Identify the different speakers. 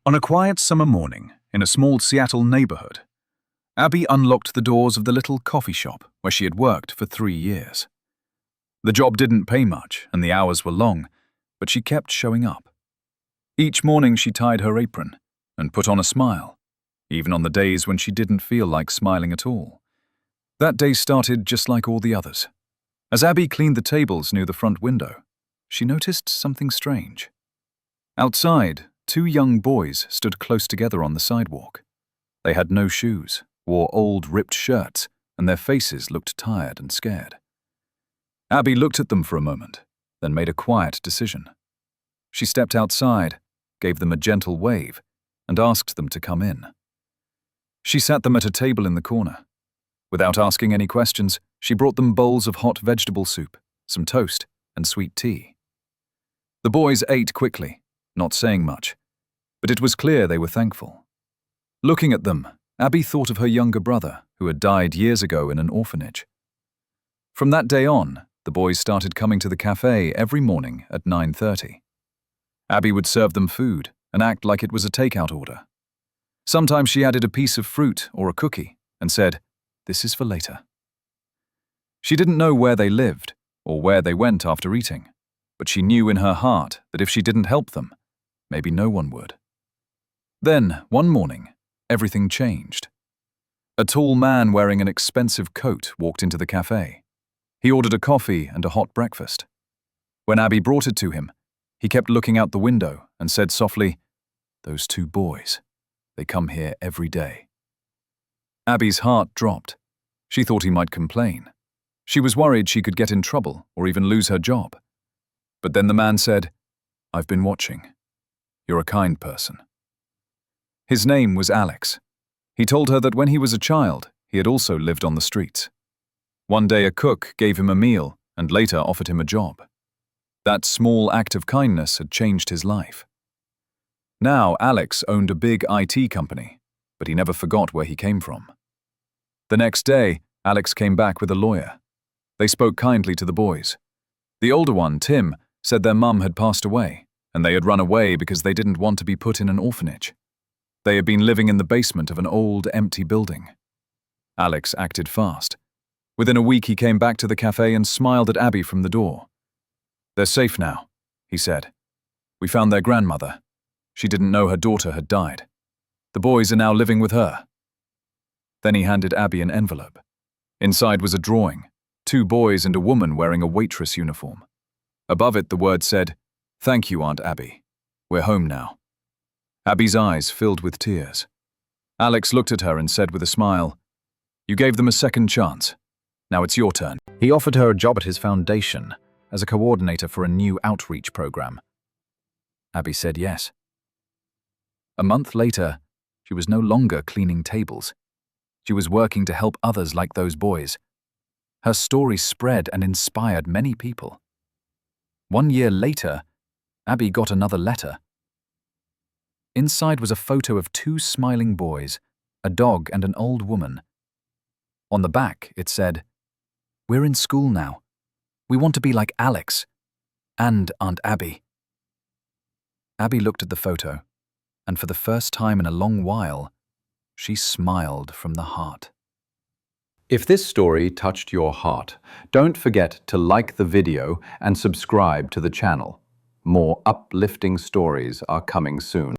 Speaker 1: On a quiet summer morning in a small Seattle neighborhood, Abby unlocked the doors of the little coffee shop where she had worked for 3 years. The job didn't pay much and the hours were long, but she kept showing up. Each morning she tied her apron and put on a smile, even on the days when she didn't feel like smiling at all. That day started just like all the others. As Abby cleaned the tables near the front window, she noticed something strange. Outside, 2 young boys stood close together on the sidewalk. They had no shoes, wore old ripped shirts, and their faces looked tired and scared. Abby looked at them for a moment, then made a quiet decision. She stepped outside, gave them a gentle wave, and asked them to come in. She sat them at a table in the corner. Without asking any questions, she brought them bowls of hot vegetable soup, some toast, and sweet tea. The boys ate quickly, not saying much, but it was clear they were thankful. Looking at them, Abby thought of her younger brother, who had died years ago in an orphanage. From that day on, the boys started coming to the cafe every morning at 9:30. Abby would serve them food and act like it was a takeout order. Sometimes she added a piece of fruit or a cookie and said, "This is for later." She didn't know where they lived or where they went after eating, but she knew in her heart that if she didn't help them, maybe no one would. Then, one morning, everything changed. A tall man wearing an expensive coat walked into the cafe. He ordered a coffee and a hot breakfast. When Abby brought it to him, he kept looking out the window and said softly, "Those 2 boys, they come here every day." Abby's heart dropped. She thought he might complain. She was worried she could get in trouble or even lose her job. But then the man said, "I've been watching. You're a kind person." His name was Alex. He told her that when he was a child, he had also lived on the streets. One day a cook gave him a meal and later offered him a job. That small act of kindness had changed his life. Now Alex owned a big IT company, but he never forgot where he came from. The next day, Alex came back with a lawyer. They spoke kindly to the boys. The older one, Tim, said their mum had passed away, and they had run away because they didn't want to be put in an orphanage. They had been living in the basement of an old, empty building. Alex acted fast. Within a week he came back to the cafe and smiled at Abby from the door. "They're safe now," he said. "We found their grandmother. She didn't know her daughter had died. The boys are now living with her." Then he handed Abby an envelope. Inside was a drawing, 2 boys and a woman wearing a Waitress uniform. Above it the word said, "Thank you, Aunt Abby. We're home now." Abby's eyes filled with tears. Alex looked at her and said with a smile, "You gave them a second chance. Now it's your turn." He offered her a job at his foundation as a coordinator for a new outreach program. Abby said yes. A month later, she was no longer cleaning tables. She was working to help others like those boys. Her story spread and inspired many people. 1 year later, Abby got another letter. Inside was a photo of 2 smiling boys, a dog and an old woman. On the back, it said, "We're in school now. We want to be like Alex and Aunt Abby." Abby looked at the photo, and for the first time in a long while, she smiled from the heart.
Speaker 2: If this story touched your heart, don't forget to like the video and subscribe to the channel. More uplifting stories are coming soon.